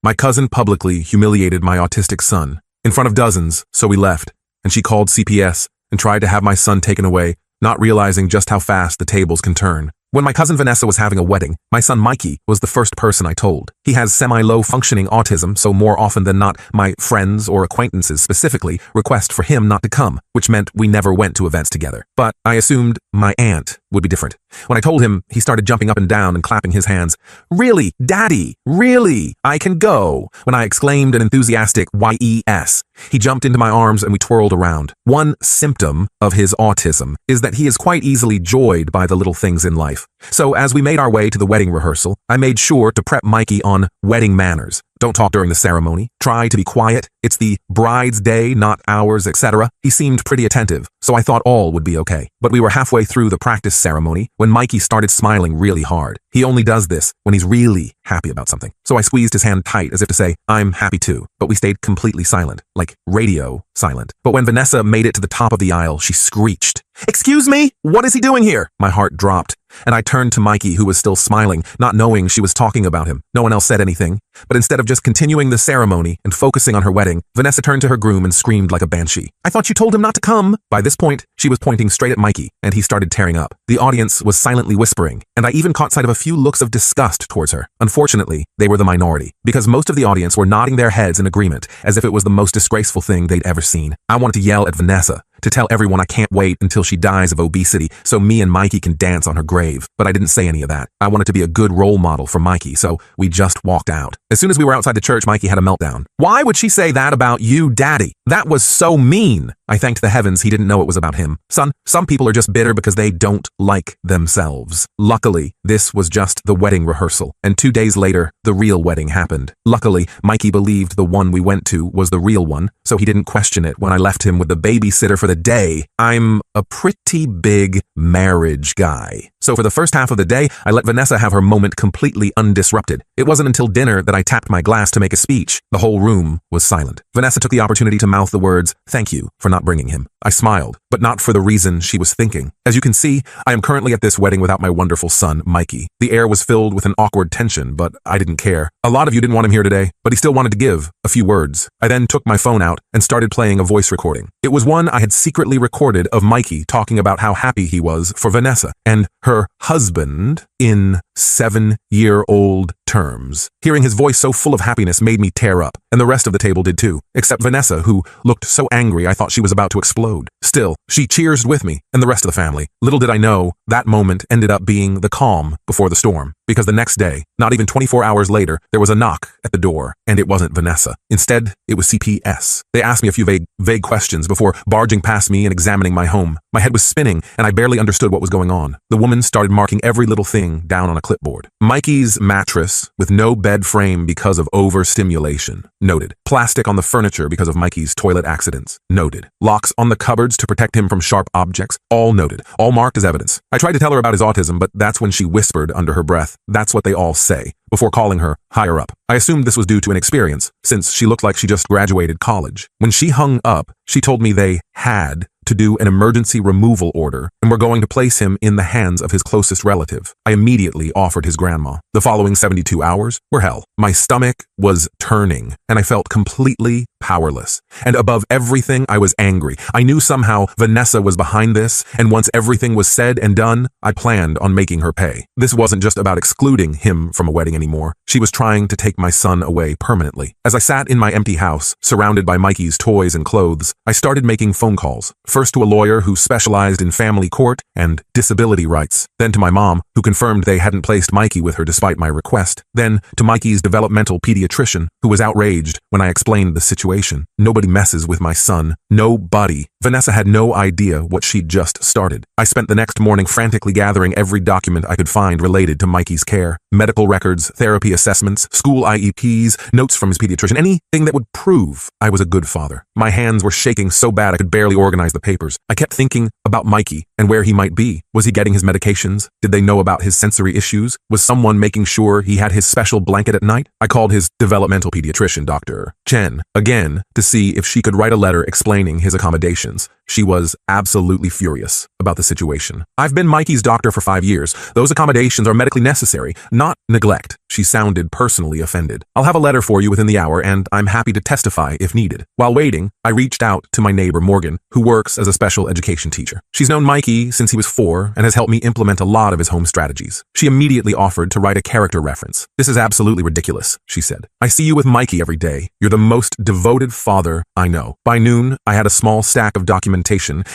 My cousin publicly humiliated my autistic son in front of dozens, so we left, and she called CPS and tried to have my son taken away, not realizing just how fast the tables can turn. When my cousin Vanessa was having a wedding, my son Mikey was the first person I told. He has semi-low functioning autism, so more often than not, my friends or acquaintances specifically request for him not to come, which meant we never went to events together. But I assumed my aunt would be different. When I told him, he started jumping up and down and clapping his hands. "Really, Daddy? Really? I can go?" When I exclaimed an enthusiastic "yes," he jumped into my arms and we twirled around. One symptom of his autism is that he is quite easily joyed by the little things in life. So as we made our way to the wedding rehearsal, I made sure to prep Mikey on wedding manners. Don't talk during the ceremony. Try to be quiet. It's the bride's day, not ours, etc. He seemed pretty attentive, so I thought all would be okay. But we were halfway through the practice ceremony when Mikey started smiling really hard. He only does this when he's really happy about something. So I squeezed his hand tight as if to say, "I'm happy too." But we stayed completely silent, like radio silent. But when Vanessa made it to the top of the aisle, she screeched, "Excuse me? What is he doing here?" My heart dropped, and I turned to Mikey, who was still smiling, not knowing she was talking about him. No one else said anything, but instead of just continuing the ceremony and focusing on her wedding, Vanessa turned to her groom and screamed like a banshee, "I thought you told him not to come." By this point, she was pointing straight at Mikey, and he started tearing up. The audience was silently whispering, and I even caught sight of a few looks of disgust towards her. Unfortunately, they were the minority, because most of the audience were nodding their heads in agreement, as if it was the most disgraceful thing they'd ever seen. I wanted to yell at Vanessa, to tell everyone I can't wait until she dies of obesity so me and Mikey can dance on her grave, but I didn't say any of that. I wanted to be a good role model for Mikey, so we just walked out. As soon as we were outside the church, Mikey had a meltdown. "Why would she say that about you, Daddy? That was so mean." I thanked the heavens he didn't know it was about him. "Son, some people are just bitter because they don't like themselves." Luckily, this was just the wedding rehearsal, and 2 days later, the real wedding happened. Luckily, Mikey believed the one we went to was the real one, so he didn't question it when I left him with the babysitter for the day. I'm a pretty big marriage guy. So for the first half of the day, I let Vanessa have her moment completely undisrupted. It wasn't until dinner that I tapped my glass to make a speech. The whole room was silent. Vanessa took the opportunity to mouth the words, "Thank you for not bringing him." I smiled, but not for the reason she was thinking. As you can see, I am currently at this wedding without my wonderful son, Mikey. The air was filled with an awkward tension, but I didn't care. A lot of you didn't want him here today, but he still wanted to give a few words. I then took my phone out and started playing a voice recording. It was one I had secretly recorded of Mikey talking about how happy he was for Vanessa and her husband in 7-year-old terms. Hearing his voice so full of happiness made me tear up, and the rest of the table did too, except Vanessa, who looked so angry I thought she was about to explode. Still, she cheersed with me and the rest of the family. Little did I know, that moment ended up being the calm before the storm, because the next day, not even 24 hours later, there was a knock at the door, and it wasn't Vanessa. Instead, it was CPS. They asked me a few vague questions before barging past me and examining my home. My head was spinning, and I barely understood what was going on. The woman started marking every little thing down on a clipboard. Mikey's mattress with no bed frame because of overstimulation. Noted. Plastic on the furniture because of Mikey's toilet accidents. Noted. Locks on the cupboards to protect him from sharp objects. All noted. All marked as evidence. I tried to tell her about his autism, but that's when she whispered under her breath, "That's what they all say," before calling her higher up. I assumed this was due to inexperience, since she looked like she just graduated college. When she hung up, she told me they had to do an emergency removal order and were going to place him in the hands of his closest relative. I immediately offered his grandma. The following 72 hours were hell. My stomach was turning, and I felt completely powerless. And above everything, I was angry. I knew somehow Vanessa was behind this, and once everything was said and done, I planned on making her pay. This wasn't just about excluding him from a wedding anymore. She was trying to take my son away permanently. As I sat in my empty house, surrounded by Mikey's toys and clothes, I started making phone calls. First to a lawyer who specialized in family court and disability rights, then to my mom, who confirmed they hadn't placed Mikey with her despite my request, then to Mikey's developmental pediatrician, who was outraged when I explained the situation. Nobody messes with my son. Nobody. Vanessa had no idea what she'd just started. I spent the next morning frantically gathering every document I could find related to Mikey's care. Medical records, therapy assessments, school IEPs, notes from his pediatrician, anything that would prove I was a good father. My hands were shaking so bad I could barely organize the papers. I kept thinking about Mikey and where he might be. Was he getting his medications? Did they know about his sensory issues? Was someone making sure he had his special blanket at night? I called his developmental pediatrician, Dr. Chen, again to see if she could write a letter explaining his accommodation. accommodations. She was absolutely furious about the situation. I've been Mikey's doctor for 5 years. Those accommodations are medically necessary, not neglect. She sounded personally offended. I'll have a letter for you within the hour, and I'm happy to testify if needed. While waiting, I reached out to my neighbor Morgan, who works as a special education teacher. She's known Mikey since he was 4 and has helped me implement a lot of his home strategies. She immediately offered to write a character reference. This is absolutely ridiculous, she said. I see you with Mikey every day. You're the most devoted father I know. By noon, I had a small stack of documentation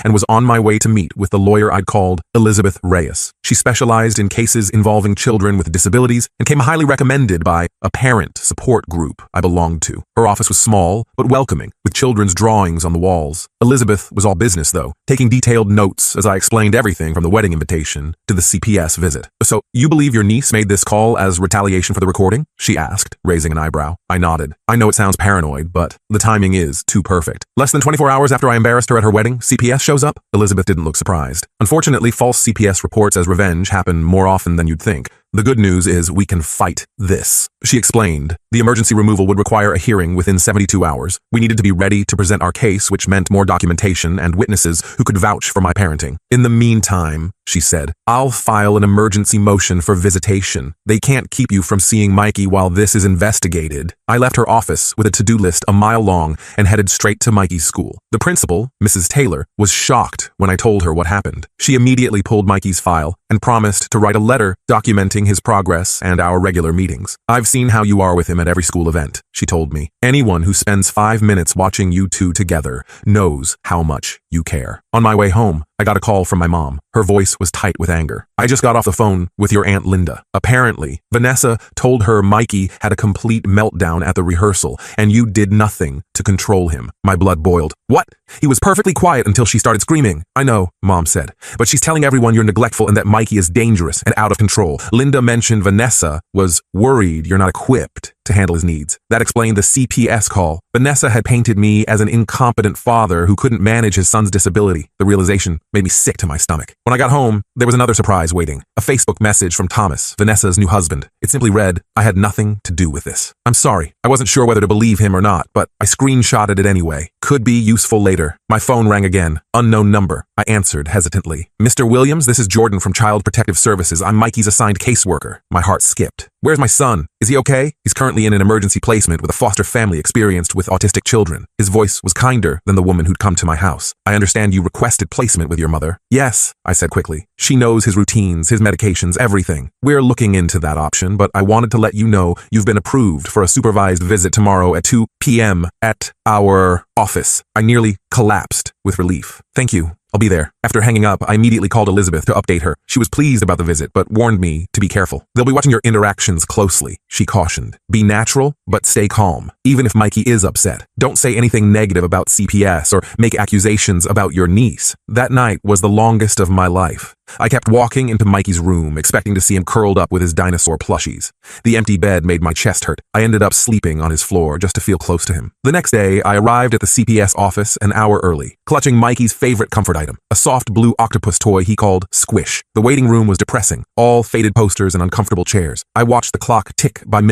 and was on my way to meet with the lawyer I'd called Elizabeth Reyes. She specialized in cases involving children with disabilities and came highly recommended by a parent support group I belonged to. Her office was small but welcoming, with children's drawings on the walls. Elizabeth was all business, though, taking detailed notes as I explained everything from the wedding invitation to the CPS visit. So, you believe your niece made this call as retaliation for the recording? She asked, raising an eyebrow. I nodded. I know it sounds paranoid, but the timing is too perfect. Less than 24 hours after I embarrassed her at her wedding, CPS shows up? Elizabeth didn't look surprised. Unfortunately, false CPS reports as revenge happen more often than you'd think. The good news is we can fight this. She explained. The emergency removal would require a hearing within 72 hours. We needed to be ready to present our case, which meant more documentation and witnesses who could vouch for my parenting. In the meantime, she said, I'll file an emergency motion for visitation. They can't keep you from seeing Mikey while this is investigated. I left her office with a to-do list a mile long and headed straight to Mikey's school. The principal, Mrs. Taylor, was shocked when I told her what happened. She immediately pulled Mikey's file and promised to write a letter documenting his progress and our regular meetings. I've seen how you are with him at every school event, she told me. Anyone who spends 5 minutes watching you two together knows how much you care. On my way home, I got a call from my mom. Her voice was tight with anger. I just got off the phone with your Aunt Linda. Apparently, Vanessa told her Mikey had a complete meltdown at the rehearsal, and you did nothing to control him. My blood boiled. What? He was perfectly quiet until she started screaming. I know, Mom said, but she's telling everyone you're neglectful and that Mikey is dangerous and out of control. Linda mentioned Vanessa was worried you're not equipped to handle his needs. That explained the CPS call. Vanessa had painted me as an incompetent father who couldn't manage his son's disability. The realization made me sick to my stomach. When I got home, there was another surprise waiting. A Facebook message from Thomas, Vanessa's new husband. It simply read, I had nothing to do with this. I'm sorry. I wasn't sure whether to believe him or not, but I screenshotted it anyway. Could be useful later. My phone rang again. Unknown number. I answered hesitantly. Mr. Williams, this is Jordan from Child Protective Services. I'm Mikey's assigned caseworker. My heart skipped. Where's my son? Is he okay? He's currently in an emergency placement with a foster family experienced with autistic children. His voice was kinder than the woman who'd come to my house. I understand you requested placement with your mother. Yes, I said quickly. She knows his routines, his medications, everything. We're looking into that option, but I wanted to let you know you've been approved for a supervised visit tomorrow at 2 p.m. at our office. I nearly collapsed with relief. Thank you. I'll be there. After hanging up, I immediately called Elizabeth to update her. She was pleased about the visit, but warned me to be careful. They'll be watching your interactions closely, she cautioned. Be natural, but stay calm. Even if Mikey is upset, don't say anything negative about CPS or make accusations about your niece. That night was the longest of my life. I kept walking into Mikey's room, expecting to see him curled up with his dinosaur plushies. The empty bed made my chest hurt. I ended up sleeping on his floor just to feel close to him. The next day, I arrived at the CPS office an hour early, clutching Mikey's favorite comfort item, a soft blue octopus toy he called Squish. The waiting room was depressing, all faded posters and uncomfortable chairs. I watched the clock tick by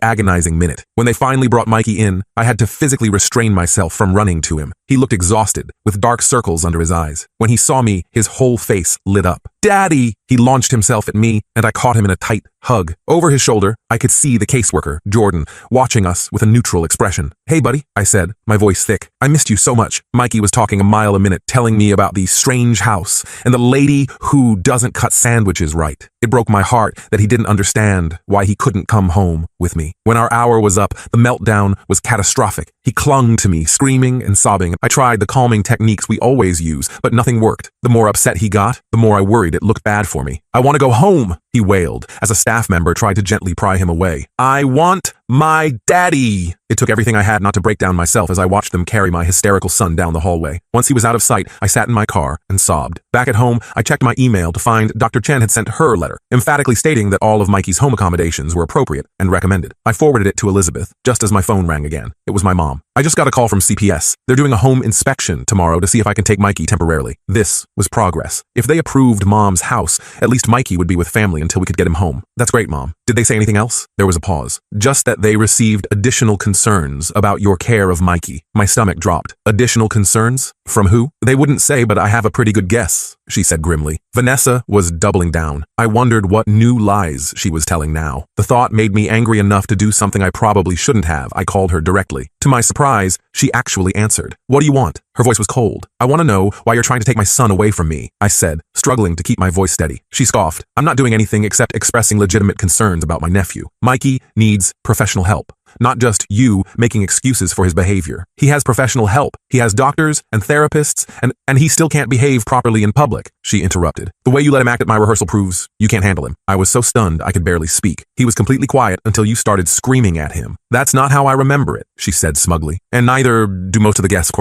agonizing minute. When they finally brought Mikey in, I had to physically restrain myself from running to him. He looked exhausted, with dark circles under his eyes. When he saw me, his whole face lit up. Daddy! He launched himself at me, and I caught him in a tight hug. Over his shoulder, I could see the caseworker, Jordan, watching us with a neutral expression. Hey, buddy, I said, my voice thick. I missed you so much. Mikey was talking a mile a minute, telling me about the strange house and the lady who doesn't cut sandwiches right. It broke my heart that he didn't understand why he couldn't come home with me. When our hour was up, the meltdown was catastrophic. He clung to me, screaming and sobbing. I tried the calming techniques we always use, but nothing worked. The more upset he got, the more I worried it looked bad for me. I want to go home, he wailed, as a staff member tried to gently pry him away. I want my daddy. It took everything I had not to break down myself as I watched them carry my hysterical son down the hallway. Once he was out of sight, I sat in my car and sobbed. Back at home, I checked my email to find Dr. Chen had sent her letter, emphatically stating that all of Mikey's home accommodations were appropriate and recommended. I forwarded it to Elizabeth, just as my phone rang again. It was my mom. I just got a call from CPS. They're doing a home inspection tomorrow to see if I can take Mikey temporarily. This was progress. If they approved Mom's house, at least Mikey would be with family until we could get him home. That's great, Mom. Did they say anything else? There was a pause. Just that they received additional concerns about your care of Mikey. My stomach dropped. Additional concerns? From who? They wouldn't say, but I have a pretty good guess, she said grimly. Vanessa was doubling down. I wondered what new lies she was telling now. The thought made me angry enough to do something I probably shouldn't have. I called her directly. To my surprise, she actually answered. What do you want? Her voice was cold. I want to know why you're trying to take my son away from me, I said, struggling to keep my voice steady. She scoffed. I'm not doing anything except expressing legitimate concerns about my nephew. Mikey needs professional help. Not just you making excuses for his behavior. He has professional help. He has doctors and therapists, and he still can't behave properly in public, she interrupted. The way you let him act at my rehearsal proves you can't handle him. I was so stunned I could barely speak. He was completely quiet until you started screaming at him. That's not how I remember it, she said smugly. And neither do most of the guests.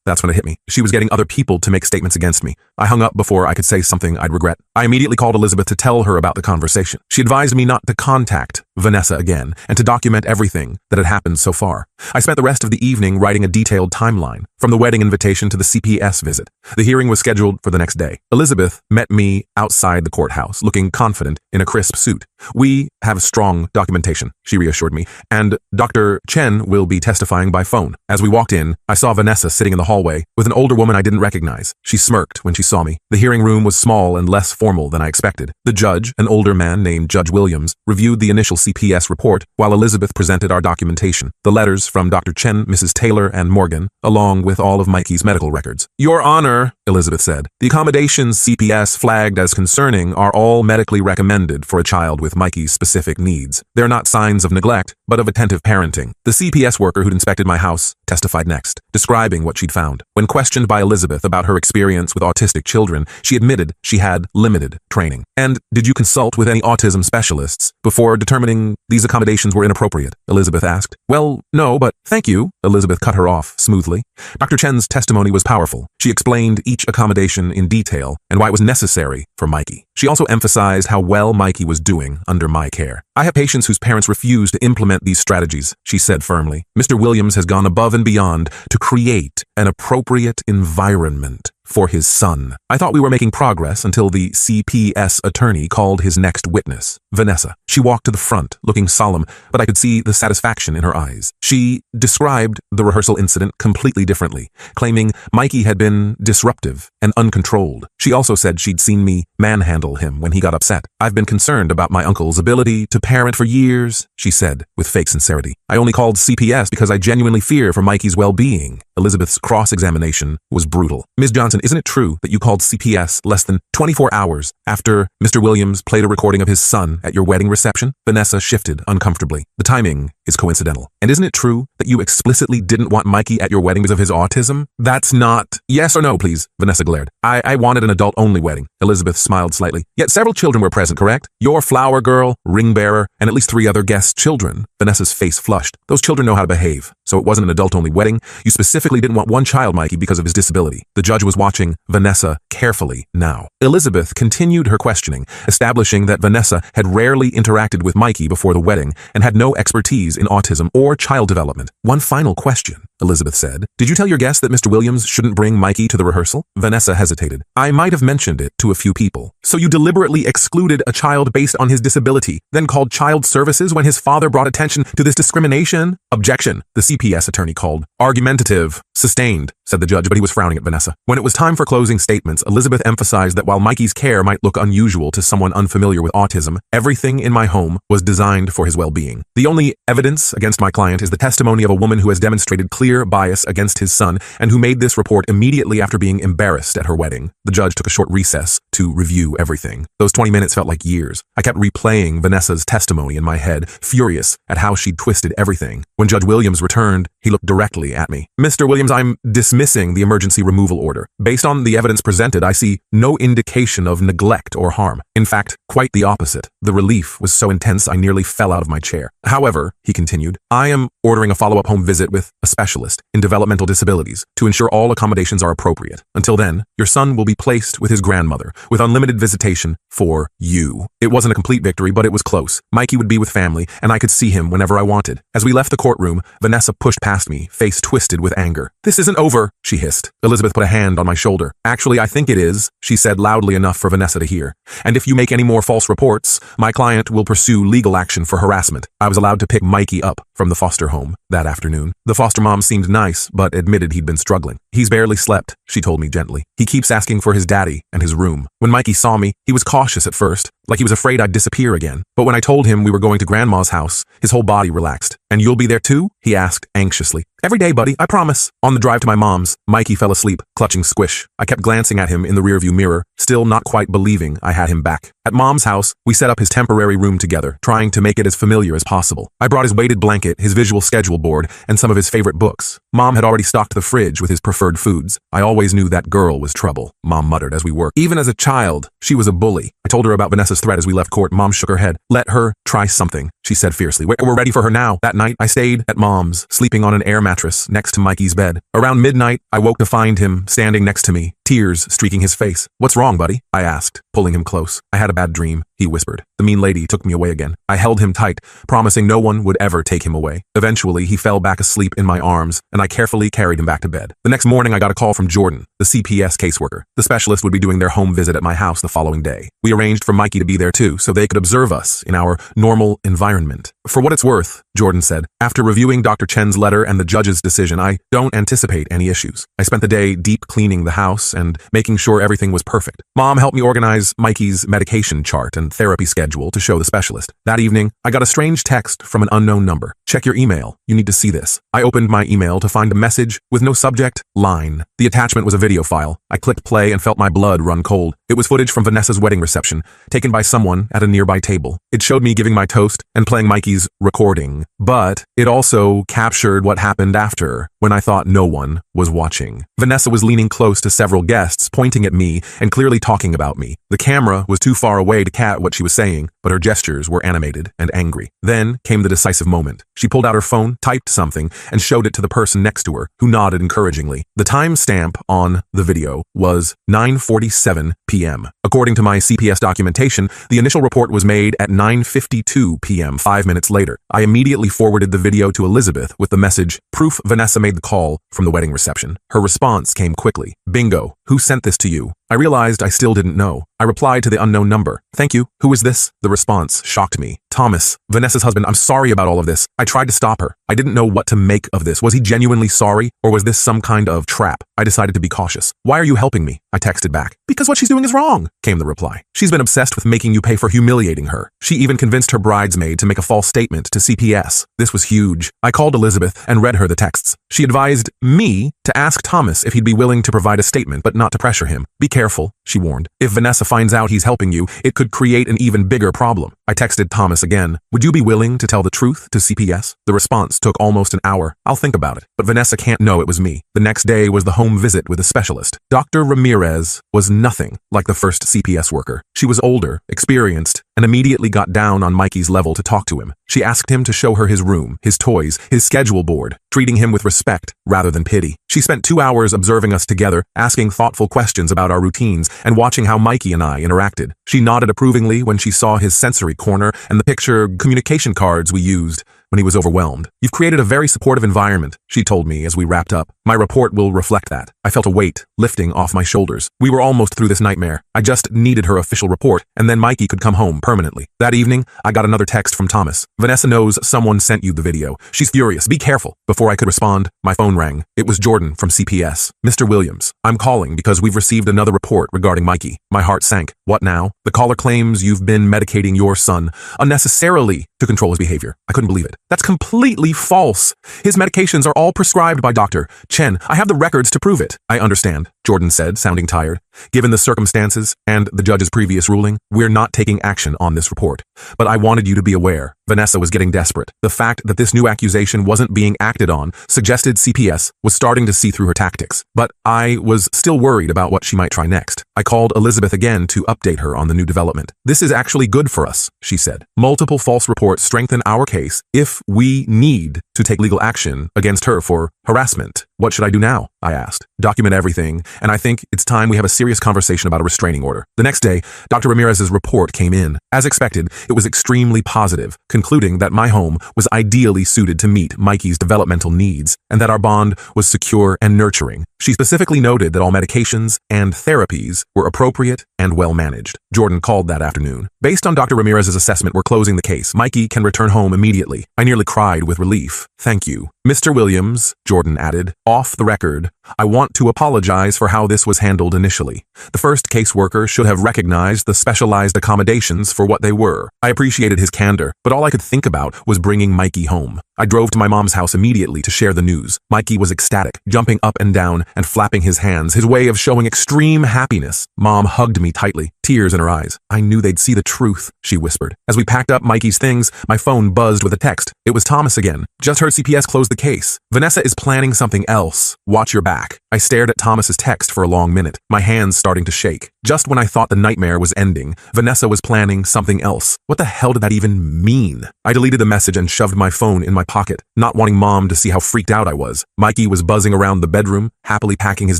That's when it hit me. She was getting other people to make statements against me. I hung up before I could say something I'd regret. I immediately called Elizabeth to tell her about the conversation. She advised me not to contact Vanessa again and to document everything that had happened so far. I spent the rest of the evening writing a detailed timeline, from the wedding invitation to the CPS visit. The hearing was scheduled for the next day. Elizabeth met me outside the courthouse, looking confident in a crisp suit. We have strong documentation, she reassured me, and Dr. Chen will be testifying by phone. As we walked in, I saw Vanessa sitting in the hallway with an older woman I didn't recognize. She smirked when she saw me. The hearing room was small and less formal than I expected. The judge, an older man named Judge Williams, reviewed the initial CPS report while Elizabeth presented our documentation, the letters from Dr. Chen, Mrs. Taylor, and Morgan, along with all of Mikey's medical records. Your Honor, Elizabeth said, the accommodations CPS flagged as concerning are all medically recommended for a child with Mikey's specific needs. They're not signs of neglect, but of attentive parenting. The CPS worker who'd inspected my house testified next, describing what she'd found. When questioned by Elizabeth about her experience with autistic children, she admitted she had limited training. And did you consult with any autism specialists before determining these accommodations were inappropriate? Elizabeth asked. Well, no, but thank you. Elizabeth cut her off smoothly. Dr. Chen's testimony was powerful. She explained each accommodation in detail and why it was necessary for Mikey. She also emphasized how well Mikey was doing under my care. I have patients whose parents refuse to implement these strategies, she said firmly. Mr. Williams has gone above and beyond to create an appropriate environment for his son. I thought we were making progress until the CPS attorney called his next witness, Vanessa. She walked to the front, looking solemn, but I could see the satisfaction in her eyes. She described the rehearsal incident completely differently, claiming Mikey had been disruptive and uncontrolled. She also said she'd seen me manhandle him when he got upset. I've been concerned about my uncle's ability to parent for years, she said with fake sincerity. I only called CPS because I genuinely fear for Mikey's well-being. Elizabeth's cross-examination was brutal. Ms. Johnson, isn't it true that you called CPS less than 24 hours after Mr. Williams played a recording of his son at your wedding reception? Vanessa shifted uncomfortably. The timing is coincidental. And isn't it true that you explicitly didn't want Mikey at your wedding because of his autism? That's not... Yes or no, please, Vanessa glared. I wanted an adult-only wedding. Elizabeth smiled slightly. Yet several children were present, correct? Your flower girl, ring bearer, and at least 3 other guest children. Vanessa's face flushed. Those children know how to behave. So it wasn't an adult-only wedding. You specifically didn't want one child, Mikey, because of his disability. The judge was watching Vanessa carefully now. Elizabeth continued her questioning, establishing that Vanessa had rarely interacted with Mikey before the wedding and had no expertise in autism or child development. One final question, Elizabeth said. Did you tell your guests that Mr. Williams shouldn't bring Mikey to the rehearsal? Vanessa hesitated. I might have mentioned it to a few people. So you deliberately excluded a child based on his disability, then called child services when his father brought attention to this discrimination? Objection, the CPS attorney called. Argumentative. Sustained, said the judge, but he was frowning at Vanessa. When it was time for closing statements, Elizabeth emphasized that while Mikey's care might look unusual to someone unfamiliar with autism, everything in my home was designed for his well-being. The only evidence against my client is the testimony of a woman who has demonstrated clear bias against his son and who made this report immediately after being embarrassed at her wedding. The judge took a short recess to review everything. Those 20 minutes felt like years. I kept replaying Vanessa's testimony in my head, furious at how she'd twisted everything. When Judge Williams returned, he looked directly at me. Mr. Williams, I'm dismissing the emergency removal order. Based on the evidence presented, I see no indication of neglect or harm. In fact, quite the opposite. The relief was so intense I nearly fell out of my chair. However, he continued, I am ordering a follow-up home visit with a specialist. specialist in developmental disabilities to ensure all accommodations are appropriate. Until then, your son will be placed with his grandmother, with unlimited visitation for you. It wasn't a complete victory, but it was close. Mikey would be with family, and I could see him whenever I wanted. As we left the courtroom, Vanessa pushed past me, face twisted with anger. "This isn't over," she hissed. Elizabeth put a hand on my shoulder. "Actually, I think it is," she said loudly enough for Vanessa to hear. "And if you make any more false reports, my client will pursue legal action for harassment." I was allowed to pick Mikey up from the foster home that afternoon. The foster mom seemed nice, but admitted he'd been struggling. "He's barely slept," she told me gently. "He keeps asking for his daddy and his room." When Mikey saw me, he was cautious at first, like he was afraid I'd disappear again. But when I told him we were going to Grandma's house, his whole body relaxed. "And you'll be there too?" he asked anxiously. "Every day, buddy, I promise." On the drive to my mom's, Mikey fell asleep, clutching Squish. I kept glancing at him in the rearview mirror, still not quite believing I had him back. At Mom's house, we set up his temporary room together, trying to make it as familiar as possible. I brought his weighted blanket, his visual schedule board, and some of his favorite books. Mom had already stocked the fridge with his preferred foods. "I always knew that girl was trouble," Mom muttered as we worked. "Even as a child, she was a bully." I told her about Vanessa's threat as we left court. Mom shook her head. "Let her try something," she said fiercely. We're ready for her now." That night, I stayed at Mom's, sleeping on an air mattress next to Mikey's bed. Around midnight, I woke to find him standing next to me, tears streaking his face. "What's wrong, buddy?" I asked, pulling him close. "I had a bad dream," he whispered. "The mean lady took me away again." I held him tight, promising no one would ever take him away. Eventually, he fell back asleep in my arms, and I carefully carried him back to bed. The next morning, I got a call from Jordan, the CPS caseworker. The specialist would be doing their home visit at my house the following day. We arranged for Mikey to be there too, so they could observe us in our normal environment. "For what it's worth," Jordan said, "after reviewing Dr. Chen's letter and the judge's decision, I don't anticipate any issues." I spent the day deep cleaning the house and making sure everything was perfect. Mom helped me organize Mikey's medication chart and therapy schedule to show the specialist. That evening, I got a strange text from an unknown number. "Check your email. You need to see this." I opened my email to find a message with no subject line. The attachment was a video file. I clicked play and felt my blood run cold. It was footage from Vanessa's wedding reception, taken by someone at a nearby table. It showed me giving my toast and playing Mikey's recording, but it also captured what happened after, when I thought no one was watching. Vanessa was leaning close to several guests, pointing at me and clearly talking about me. The camera was too far away to catch what she was saying, but her gestures were animated and angry. Then came the decisive moment. She pulled out her phone, typed something, and showed it to the person next to her, who nodded encouragingly. The timestamp on the video was 9:47 p.m. According to my CPS documentation, the initial report was made at 9:52 p.m., 5 minutes later. I immediately forwarded the video to Elizabeth with the message, "Proof Vanessa made the call from the wedding reception." Her response came quickly. "Bingo. Who sent this to you?" I realized I still didn't know. I replied to the unknown number. "Thank you. Who is this?" The response shocked me. "Thomas, Vanessa's husband. I'm sorry about all of this. I tried to stop her. I didn't know what to make of this. Was he genuinely sorry, or was this some kind of trap?" I decided to be cautious. "Why are you helping me?" I texted back. "Because what she's doing is wrong," came the reply. "She's been obsessed with making you pay for humiliating her. She even convinced her bridesmaid to make a false statement to CPS. This was huge." I called Elizabeth and read her the texts. She advised me to ask Thomas if he'd be willing to provide a statement, but not to pressure him. "Be careful," she warned. "If Vanessa finds out he's helping you, it could create an even bigger problem." I texted Thomas again. "Would you be willing to tell the truth to CPS?" The response took almost an hour. "I'll think about it, but Vanessa can't know it was me." The next day was the home visit with a specialist. Dr. Ramirez was nothing like the first CPS worker. She was older, experienced, and immediately got down on Mikey's level to talk to him. She asked him to show her his room, his toys, his schedule board, treating him with respect rather than pity. She spent 2 hours observing us together, asking thoughtful questions about our routines, and watching how Mikey and I interacted. She nodded approvingly when she saw his sensory corner and the picture communication cards we used when he was overwhelmed. "You've created a very supportive environment," she told me as we wrapped up. "My report will reflect that." I felt a weight lifting off my shoulders. We were almost through this nightmare. I just needed her official report, and then Mikey could come home permanently. That evening, I got another text from Thomas. "Vanessa knows someone sent you the video. She's furious. Be careful." Before I could respond, my phone rang. It was Jordan from CPS. "Mr. Williams, I'm calling because we've received another report regarding Mikey." My heart sank. "What now?" "The caller claims you've been medicating your son unnecessarily to control his behavior." I couldn't believe it. "That's completely false. His medications are all prescribed by Dr. Chen. I have the records to prove it." "I understand," Jordan said, sounding tired. "Given the circumstances and the judge's previous ruling, we're not taking action on this report. But I wanted you to be aware." Vanessa was getting desperate. The fact that this new accusation wasn't being acted on suggested CPS was starting to see through her tactics. But I was still worried about what she might try next. I called Elizabeth again to update her on the new development. "This is actually good for us," she said. "Multiple false reports strengthen our case if we need to take legal action against her for harassment. What should I do now? I asked. Document everything, and I think it's time we have a serious conversation about a restraining order. The next day, Dr. Ramirez's report came in. As expected, it was extremely positive, concluding that my home was ideally suited to meet Mikey's developmental needs and that our bond was secure and nurturing. She specifically noted that all medications and therapies were appropriate and well managed. Jordan called that afternoon. Based on Dr. Ramirez's assessment, we're closing the case. Mikey can return home immediately. I nearly cried with relief. Thank you. Mr. Williams, Jordan added, off the record, I want to apologize for how this was handled initially. The first caseworker should have recognized the specialized accommodations for what they were. I appreciated his candor, but all I could think about was bringing Mikey home. I drove to my mom's house immediately to share the news. Mikey was ecstatic, jumping up and down and flapping his hands, his way of showing extreme happiness. Mom hugged me tightly, tears in her eyes. I knew they'd see the truth, she whispered. As we packed up Mikey's things, my phone buzzed with a text. It was Thomas again. Just heard CPS close the case. Vanessa is planning something else. Watch your back. I stared at Thomas's text for a long minute, my hands starting to shake. Just when I thought the nightmare was ending, Vanessa was planning something else. What the hell did that even mean? I deleted the message and shoved my phone in my pocket, not wanting Mom to see how freaked out I was. Mikey was buzzing around the bedroom, happily packing his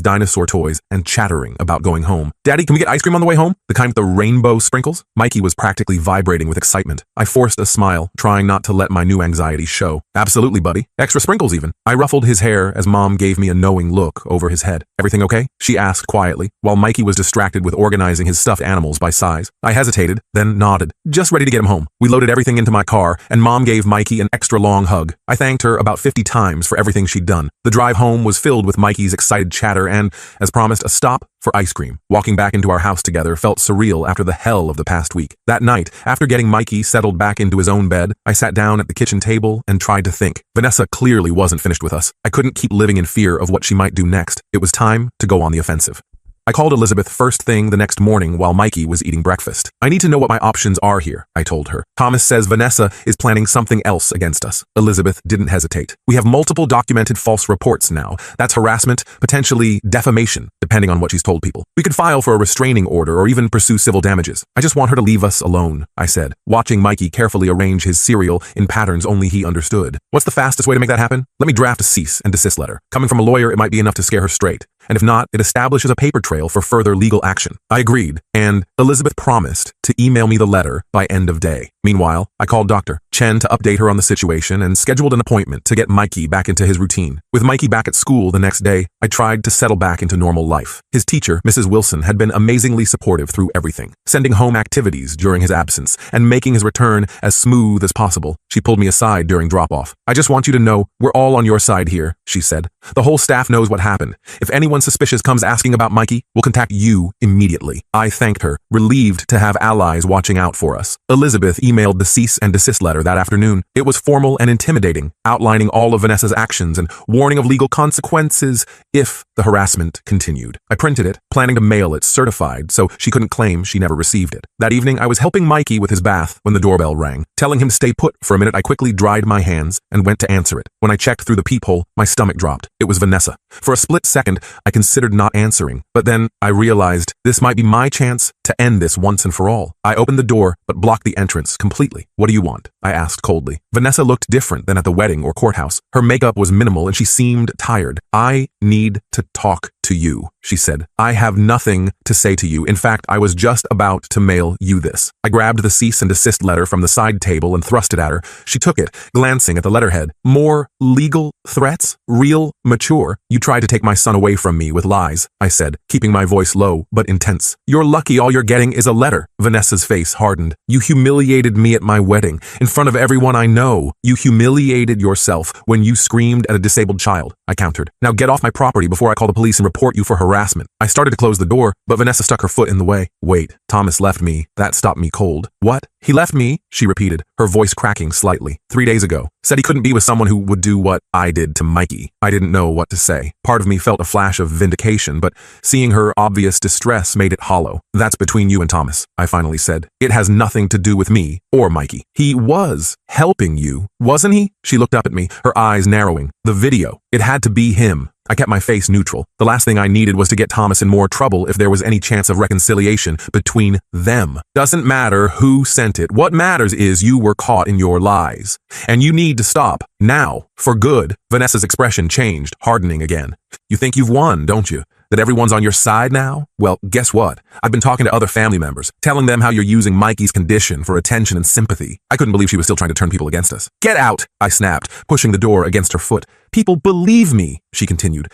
dinosaur toys and chattering about going home. Daddy, can we get ice cream on the way home? The kind with the rainbow sprinkles? Mikey was practically vibrating with excitement. I forced a smile, trying not to let my new anxiety show. Absolutely, buddy. Extra sprinkles even. I ruffled his hair as Mom gave me a knowing look over his head. Everything okay? She asked quietly, while Mikey was distracted with organizing his stuffed animals by size. I hesitated, then nodded, just ready to get him home. We loaded everything into my car, and Mom gave Mikey an extra long hug. I thanked her about 50 times for everything she'd done. The drive home was filled with Mikey's excited chatter and, as promised, a stop for ice cream. Walking back into our house together felt surreal after the hell of the past week. That night, after getting Mikey settled back into his own bed, I sat down at the kitchen table and tried to think. Vanessa clearly wasn't finished with us. I couldn't keep living in fear of what she might do next. It was time to go on the offensive. I called Elizabeth first thing the next morning while Mikey was eating breakfast. I need to know what my options are here, I told her. Thomas says Vanessa is planning something else against us. Elizabeth didn't hesitate. We have multiple documented false reports now. That's harassment, potentially defamation, depending on what she's told people. We could file for a restraining order or even pursue civil damages. I just want her to leave us alone, I said, watching Mikey carefully arrange his cereal in patterns only he understood. What's the fastest way to make that happen? Let me draft a cease and desist letter. Coming from a lawyer, it might be enough to scare her straight. And if not, it establishes a paper trail for further legal action. I agreed, and Elizabeth promised to email me the letter by end of day. Meanwhile, I called Dr. Chen to update her on the situation and scheduled an appointment to get Mikey back into his routine. With Mikey back at school the next day, I tried to settle back into normal life. His teacher, Mrs. Wilson, had been amazingly supportive through everything, sending home activities during his absence and making his return as smooth as possible. She pulled me aside during drop-off. I just want you to know we're all on your side here, she said. The whole staff knows what happened. If anyone suspicious comes asking about Mikey, we'll contact you immediately. I thanked her, relieved to have allies watching out for us. Elizabeth emailed the cease and desist letter that afternoon. It was formal and intimidating, outlining all of Vanessa's actions and warning of legal consequences if the harassment continued. I printed it, planning to mail it certified so she couldn't claim she never received it. That evening, I was helping Mikey with his bath when the doorbell rang. Telling him to stay put for a minute, I quickly dried my hands and went to answer it. When I checked through the peephole, my stomach dropped. It was Vanessa. For a split second, I considered not answering, but then I realized this might be my chance to end this once and for all. I opened the door, but blocked the entrance completely. What do you want? I asked coldly. Vanessa looked different than at the wedding or courthouse. Her makeup was minimal and she seemed tired. I need to talk to you, she said. I have nothing to say to you. In fact, I was just about to mail you this. I grabbed the cease and desist letter from the side table and thrust it at her. She took it, glancing at the letterhead. More legal threats? Real mature? You tried to take my son away from me with lies, I said, keeping my voice low but intense. You're lucky all you're getting is a letter. Vanessa's face hardened. You humiliated me at my wedding, in front of everyone I know. You humiliated yourself when you screamed at a disabled child, I countered. Now get off my property before I call the police and report you for harassment. I started to close the door, but Vanessa stuck her foot in the way. Wait, Thomas left me. That stopped me cold. What? He left me? She repeated, her voice cracking slightly. 3 days ago. Said he couldn't be with someone who would do what I did to Mikey. I didn't know what to say. Part of me felt a flash of vindication, but seeing her obvious distress made it hollow. That's between you and Thomas, I finally said. It has nothing to do with me or Mikey. He was helping you, wasn't he? She looked up at me, her eyes narrowing. The video. It had to be him. I kept my face neutral. The last thing I needed was to get Thomas in more trouble if there was any chance of reconciliation between them. Doesn't matter who sent it. What matters is you were caught in your lies. And you need to stop. Now. For good. Vanessa's expression changed, hardening again. You think you've won, don't you? That everyone's on your side now? Well, guess what? I've been talking to other family members, telling them how you're using Mikey's condition for attention and sympathy. I couldn't believe she was still trying to turn people against us. Get out, I snapped, pushing the door against her foot. People believe me, she continued.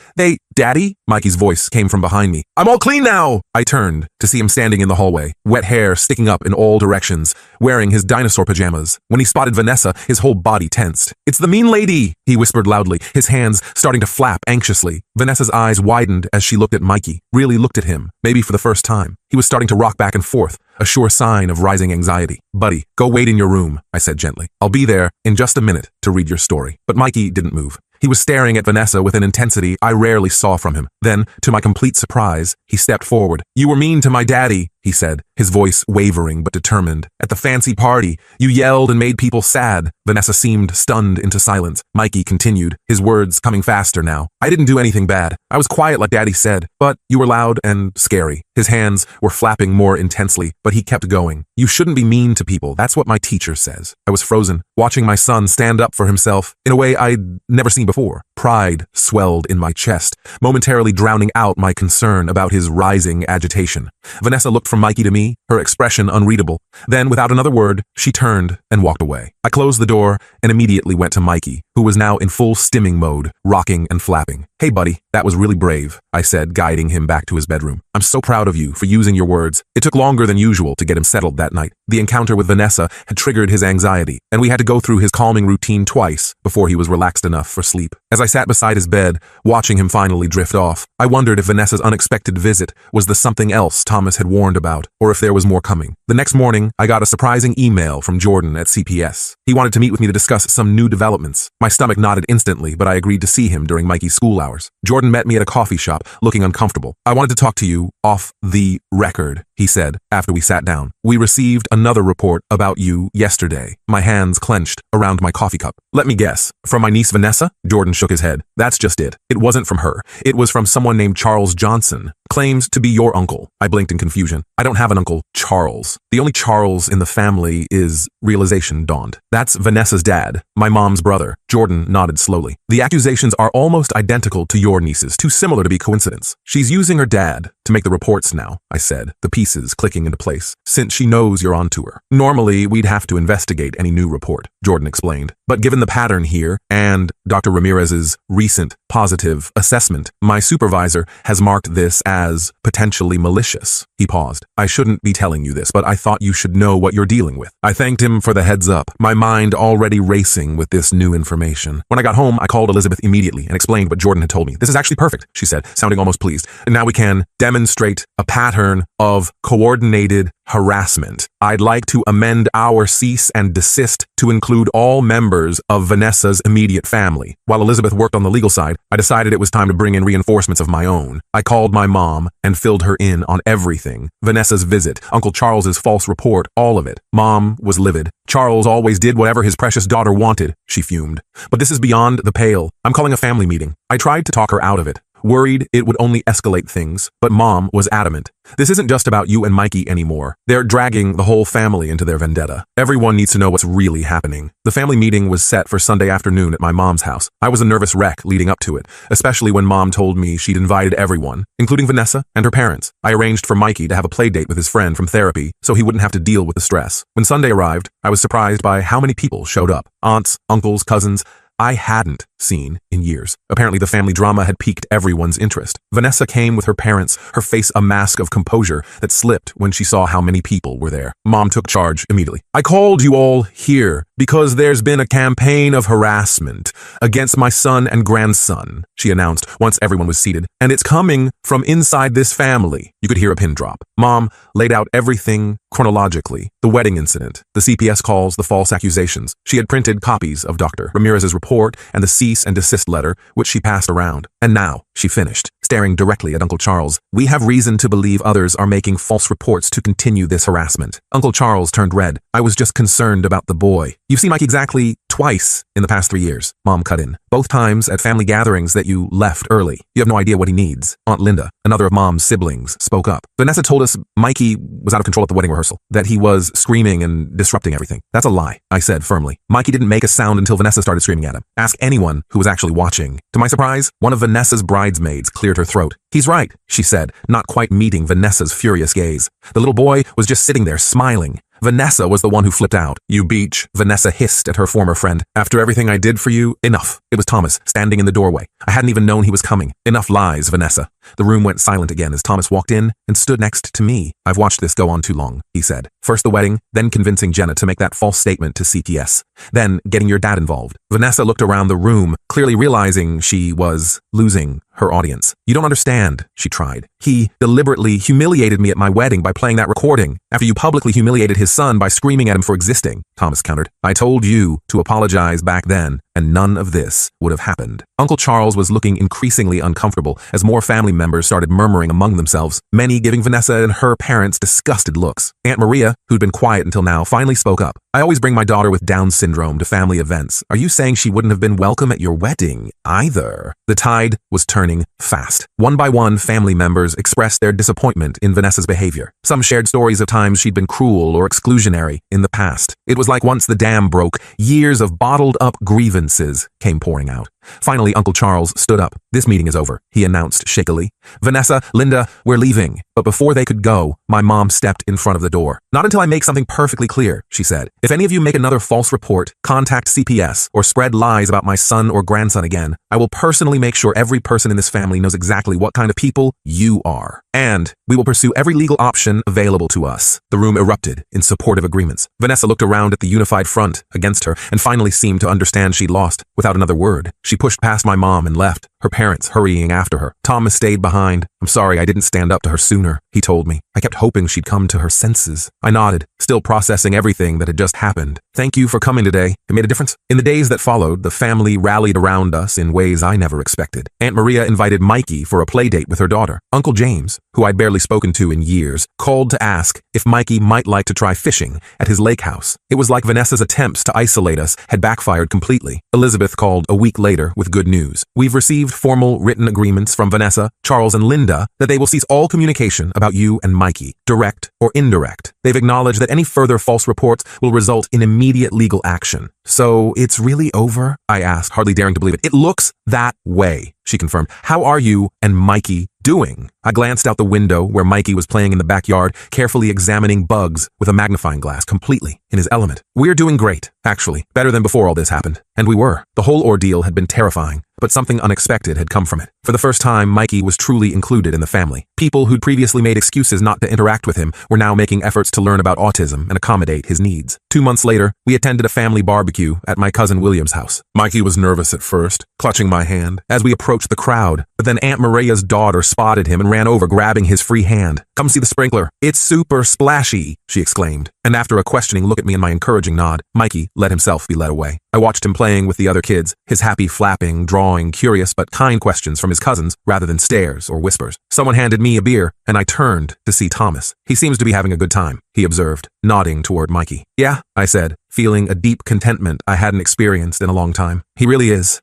Daddy? Mikey's voice came from behind me. I'm all clean now! I turned to see him standing in the hallway, wet hair sticking up in all directions, wearing his dinosaur pajamas. When he spotted Vanessa, his whole body tensed. It's the mean lady, he whispered loudly, his hands starting to flap anxiously. Vanessa's eyes widened as she looked at Mikey, really looked at him, maybe for the first time. He was starting to rock back and forth, a sure sign of rising anxiety. Buddy, go wait in your room, I said gently. I'll be there in just a minute to read your story. But Mikey didn't move. He was staring at Vanessa with an intensity I rarely saw from him. Then, to my complete surprise, he stepped forward. You were mean to my daddy, he said, his voice wavering but determined. At the fancy party, you yelled and made people sad. Vanessa seemed stunned into silence. Mikey continued, his words coming faster now. I didn't do anything bad. I was quiet like Daddy said, but you were loud and scary. His hands were flapping more intensely, but he kept going. You shouldn't be mean to people. That's what my teacher says. I was frozen, watching my son stand up for himself in a way I'd never seen before. Pride swelled in my chest, momentarily drowning out my concern about his rising agitation. Vanessa looked from Mikey to me, her expression unreadable. Then, without another word, she turned and walked away. I closed the door and immediately went to Mikey, who was now in full stimming mode, rocking and flapping. Hey buddy, that was really brave, I said, guiding him back to his bedroom. I'm so proud of you for using your words. It took longer than usual to get him settled that night. The encounter with Vanessa had triggered his anxiety, and we had to go through his calming routine twice before he was relaxed enough for sleep. As I sat beside his bed, watching him finally drift off, I wondered if Vanessa's unexpected visit was the something else Thomas had warned about, or if there was more coming. The next morning, I got a surprising email from Jordan at CPS. He wanted to meet with me to discuss some new developments. My stomach nodded instantly, but I agreed to see him during Mikey's school hours. Jordan met me at a coffee shop, looking uncomfortable. I wanted to talk to you off the record, he said, after we sat down. We received another report about you yesterday. My hands clenched around my coffee cup. Let me guess, from my niece Vanessa? Jordan shook his head. That's just it. It wasn't from her. It was from someone named Charles Johnson. Claims to be your uncle. I blinked in confusion. I don't have an uncle, Charles. The only Charles in the family is realization dawned. That's Vanessa's dad, my mom's brother. Jordan nodded slowly. The accusations are almost identical to your niece's, too similar to be coincidence. She's using her dad to make the reports now, I said, the pieces clicking into place, since she knows you're onto her. Normally, we'd have to investigate any new report, Jordan explained. But given the pattern here, and Dr. Ramirez's recent positive assessment, my supervisor has marked this as potentially malicious. He paused. I shouldn't be telling you this, but I thought you should know what you're dealing with. I thanked him for the heads up, my mind already racing with this new information. When I got home, I called Elizabeth immediately and explained what Jordan had told me. This is actually perfect, she said, sounding almost pleased. And now we can demonstrate a pattern of coordinated harassment. I'd like to amend our cease and desist to include all members of Vanessa's immediate family. While Elizabeth worked on the legal side, I decided it was time to bring in reinforcements of my own. I called my mom and filled her in on everything. Vanessa's visit, Uncle Charles's false report, all of it. Mom was livid. Charles always did whatever his precious daughter wanted, she fumed. But this is beyond the pale. I'm calling a family meeting. I tried to talk her out of it, worried it would only escalate things, but Mom was adamant. This isn't just about you and Mikey anymore. They're dragging the whole family into their vendetta. Everyone needs to know what's really happening. The family meeting was set for Sunday afternoon at my mom's house. I was a nervous wreck leading up to it, especially when Mom told me she'd invited everyone, including Vanessa and her parents. I arranged for Mikey to have a play date with his friend from therapy so he wouldn't have to deal with the stress. When Sunday arrived, I was surprised by how many people showed up. Aunts, uncles, cousins, I hadn't seen in years. Apparently the family drama had piqued everyone's interest. Vanessa came with her parents, her face a mask of composure that slipped when she saw how many people were there. Mom took charge immediately. I called you all here because there's been a campaign of harassment against my son and grandson, she announced once everyone was seated, and it's coming from inside this family. You could hear a pin drop. Mom laid out everything chronologically. The wedding incident, the CPS calls, the false accusations. She had printed copies of Dr. Ramirez's report and the cease and desist letter, which she passed around. And now, she finished, staring directly at Uncle Charles. We have reason to believe others are making false reports to continue this harassment. Uncle Charles turned red. I was just concerned about the boy. You've seen Mikey exactly twice in the past 3 years, Mom cut in. Both times at family gatherings that you left early. You have no idea what he needs. Aunt Linda, another of Mom's siblings, spoke up. Vanessa told us Mikey was out of control at the wedding rehearsal, that he was screaming and disrupting everything. That's a lie, I said firmly. Mikey didn't make a sound until Vanessa started screaming at him. Ask anyone who was actually watching. To my surprise, one of Vanessa's bridesmaids cleared her throat. He's right, she said, not quite meeting Vanessa's furious gaze. The little boy was just sitting there smiling. Vanessa was the one who flipped out. You beach, Vanessa hissed at her former friend. After everything I did for you, enough. It was Thomas, standing in the doorway. I hadn't even known he was coming. Enough lies, Vanessa. The room went silent again as Thomas walked in and stood next to me. I've watched this go on too long, he said. First the wedding, then convincing Jenna to make that false statement to CPS. Then getting your dad involved. Vanessa looked around the room, clearly realizing she was losing her audience. You don't understand, she tried. He deliberately humiliated me at my wedding by playing that recording, after you publicly humiliated his son by screaming at him for existing, Thomas countered. I told you to apologize back then, and none of this would have happened. Uncle Charles was looking increasingly uncomfortable as more family members started murmuring among themselves, many giving Vanessa and her parents disgusted looks. Aunt Maria, who'd been quiet until now, finally spoke up. I always bring my daughter with Down syndrome to family events. Are you saying she wouldn't have been welcome at your wedding either? The tide was turning fast. One by one, family members expressed their disappointment in Vanessa's behavior. Some shared stories of times she'd been cruel or exclusionary in the past. It was like once the dam broke, years of bottled up grievances came pouring out. Finally, Uncle Charles stood up. This meeting is over, he announced shakily. Vanessa, Linda, we're leaving. But before they could go, my mom stepped in front of the door. Not until I make something perfectly clear, she said. If any of you make another false report, contact CPS, or spread lies about my son or grandson again, I will personally make sure every person in this family knows exactly what kind of people you are. And we will pursue every legal option available to us. The room erupted in supportive agreements. Vanessa looked around at the unified front against her and finally seemed to understand she'd lost. Without another word, she pushed past my mom and left, her parents hurrying after her. Thomas stayed behind. I'm sorry I didn't stand up to her sooner, he told me. I kept hoping she'd come to her senses. I nodded, still processing everything that had just happened. Thank you for coming today. It made a difference. In the days that followed, the family rallied around us in ways I never expected. Aunt Maria invited Mikey for a play date with her daughter. Uncle James, who I'd barely spoken to in years, called to ask if Mikey might like to try fishing at his lake house. It was like Vanessa's attempts to isolate us had backfired completely. Elizabeth called a week later with good news. We've received formal written agreements from Vanessa, Charles, and Linda that they will cease all communication about you and Mikey, direct or indirect. They've acknowledged that any further false reports will result in immediate legal action. So it's really over? I asked, hardly daring to believe it. It looks that way, she confirmed. How are you and Mikey doing? I glanced out the window where Mikey was playing in the backyard, carefully examining bugs with a magnifying glass, completely in his element. We're doing great, actually, better than before all this happened. And we were. The whole ordeal had been terrifying, but something unexpected had come from it. For the first time, Mikey was truly included in the family. People who'd previously made excuses not to interact with him were now making efforts to learn about autism and accommodate his needs. 2 months later, we attended a family barbecue at my cousin William's house. Mikey was nervous at first, clutching my hand as we approached the crowd, but then Aunt Maria's daughter spotted him and ran over, grabbing his free hand. Come see the sprinkler. It's super splashy, she exclaimed. And after a questioning look at me and my encouraging nod, Mikey let himself be led away. I watched him playing with the other kids, his happy flapping, drawing curious but kind questions from his cousins rather than stares or whispers. Someone handed me a beer, and I turned to see Thomas. He seems to be having a good time, he observed, nodding toward Mikey. Yeah, I said, feeling a deep contentment I hadn't experienced in a long time. He really is.